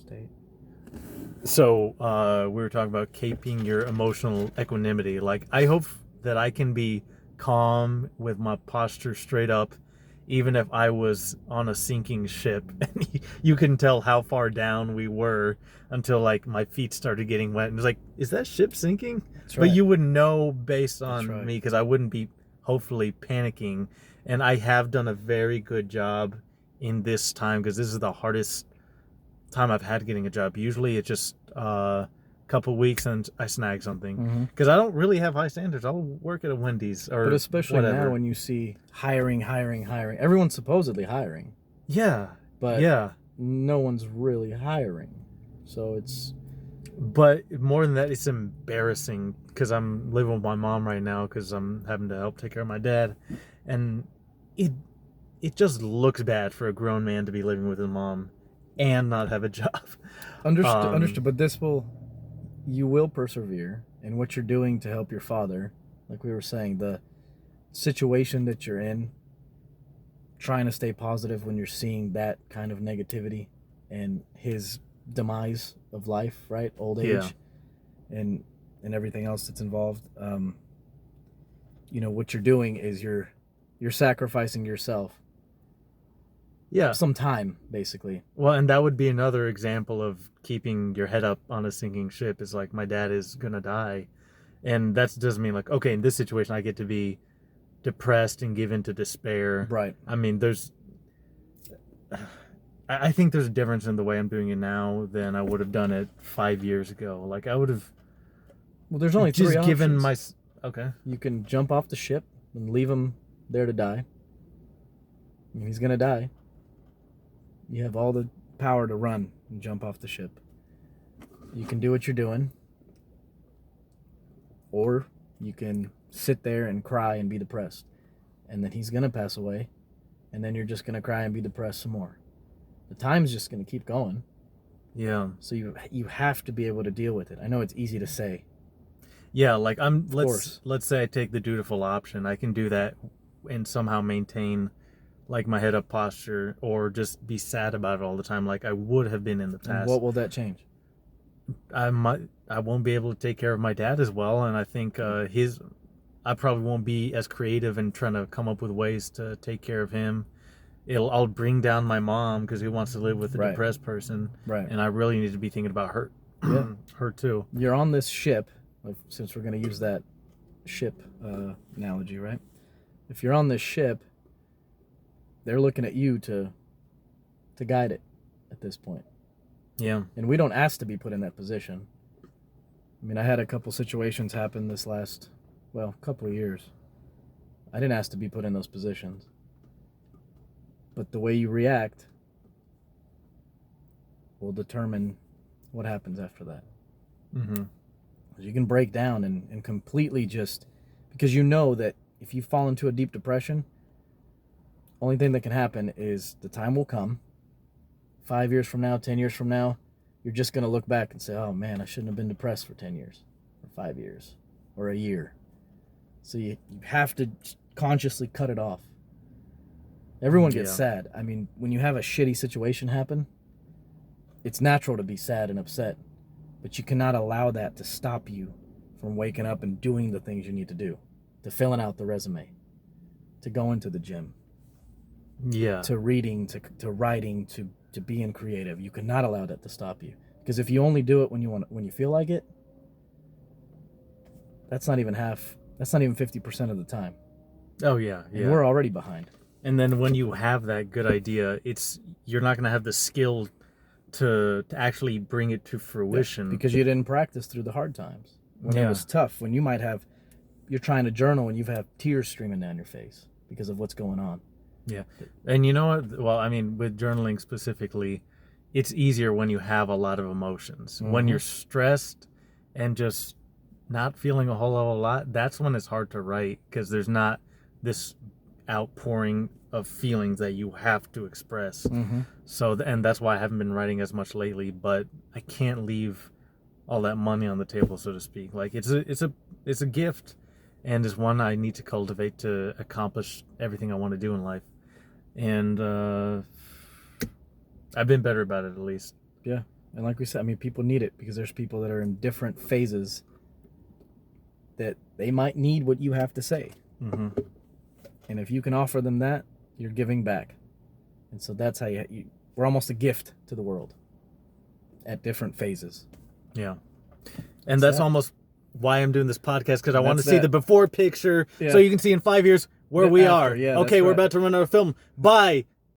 state. So we were talking about keeping your emotional equanimity. Like, I hope that I can be calm with my posture straight up, even if I was on a sinking ship. And you can tell how far down we were until, like, my feet started getting wet. And it's like, is that ship sinking? That's right. But you wouldn't know based on right. me, because I wouldn't be, hopefully, panicking. And I have done a very good job in this time, because this is the hardest time I've had getting a job. Usually it's just a couple weeks and I snag something, because I don't really have high standards. I'll work at a Wendy's or But especially whatever. now when you see hiring, everyone's supposedly hiring, Yeah, but yeah. no one's really hiring. So it's But more than that, it's embarrassing, because I'm living with my mom right now, because I'm having to help take care of my dad, and it just looks bad for a grown man to be living with his mom and not have a job. understood. But you will persevere in what you're doing to help your father. Like we were saying, the situation that you're in, trying to stay positive when you're seeing that kind of negativity and his demise of life, right? Old age, and everything else that's involved. What you're doing is you're sacrificing yourself. Yeah. Some time, basically. Well, and that would be another example of keeping your head up on a sinking ship. Is like, my dad is gonna die, and that doesn't mean, like, okay, in this situation I get to be depressed and give in to despair. Right. I mean, I think there's a difference in the way I'm doing it now than I would have done it 5 years ago. Like, I would have. Well, there's only just three given options. Okay. You can jump off the ship and leave him there to die. I mean, he's gonna die. You have all the power to run and jump off the ship. You can do what you're doing, or you can sit there and cry and be depressed, and then he's gonna pass away, and then you're just gonna cry and be depressed some more. The time's just gonna keep going. Yeah. So you have to be able to deal with it. I know it's easy to say. Yeah, like, let's say I take the dutiful option. I can do that and somehow maintain, like, my head up posture, or just be sad about it all the time, like I would have been in the past. And what will that change? I won't be able to take care of my dad as well, and I think I probably won't be as creative in trying to come up with ways to take care of him. I'll bring down my mom, because who wants to live with a depressed person? Right. And I really need to be thinking about her, her too. You're on this ship, since we're going to use that ship analogy, right? If you're on this ship, they're looking at you to guide it at this point. Yeah. And we don't ask to be put in that position. I mean, I had a couple situations happen this last, couple of years. I didn't ask to be put in those positions. But the way you react will determine what happens after that. Mm-hmm. You can break down and completely just, because you know that if you fall into a deep depression, only thing that can happen is the time will come. 5 years from now, 10 years from now, you're just going to look back and say, oh man, I shouldn't have been depressed for 10 years or 5 years or a year. So you have to consciously cut it off. Everyone gets sad. I mean, when you have a shitty situation happen, it's natural to be sad and upset, but you cannot allow that to stop you from waking up and doing the things you need to do, to filling out the resume, to going to the gym, to reading, to writing, to being creative. You cannot allow that to stop you, because if you only do it when you feel like it, that's not even 50% of the time. Oh yeah. And we're already behind. And then when you have that good idea, you're not going to have the skill to actually bring it to fruition. Because you didn't practice through the hard times. When it was tough, when you're trying to journal and you've had tears streaming down your face because of what's going on. Yeah. And you know what? Well, I mean, with journaling specifically, it's easier when you have a lot of emotions. Mm-hmm. When you're stressed and just not feeling a whole lot, that's when it's hard to write, because there's not this outpouring of feelings that you have to express. Mm-hmm. So, and that's why I haven't been writing as much lately, but I can't leave all that money on the table, so to speak. Like, it's a gift, and it's one I need to cultivate to accomplish everything I want to do in life. And I've been better about it, at least. Yeah. And like we said, I mean, people need it because there's people that are in different phases that they might need what you have to say. Mm-hmm. And if you can offer them that, you're giving back. And so that's how we're almost a gift to the world at different phases. Yeah. And that's almost why I'm doing this podcast, because I want to see that. the before picture so you can see in 5 years where The we after, are. yeah, okay, that's we're right. about to run out of film. Bye.